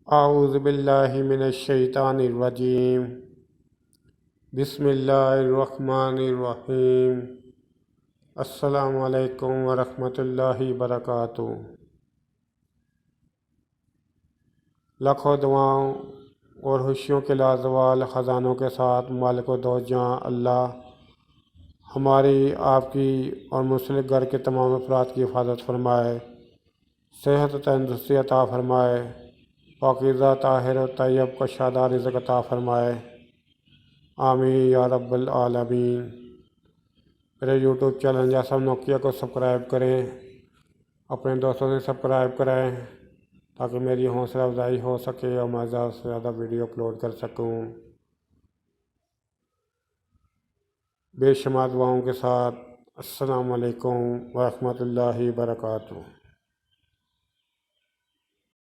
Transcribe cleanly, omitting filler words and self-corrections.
اعوذ باللہ من الشیطان الرجیم بسم اللہ الرحمن الرحیم السلام علیکم ورحمۃ اللہ وبرکاتہ۔ لاکھوں دعاؤں اور خوشیوں کے لازوال خزانوں کے ساتھ مالک و دو جہاں اللہ ہماری، آپ کی اور منسلک گھر کے تمام افراد کی حفاظت فرمائے، صحت و تندرستی عطا فرمائے، پاکیزہ طاہر و طیب کشادہ رزق عطا فرمائے، آمین یا رب العالمین۔ میرے یوٹیوب چینل جیسا نوکیا کو سبسکرائب کریں، اپنے دوستوں سے سبسکرائب کریں تاکہ میری حوصلہ افزائی ہو سکے اور میں زیادہ سے زیادہ ویڈیو اپلوڈ کر سکوں۔ بے شمار دعاؤں کے ساتھ السلام علیکم ورحمۃ اللہ وبرکاتہ۔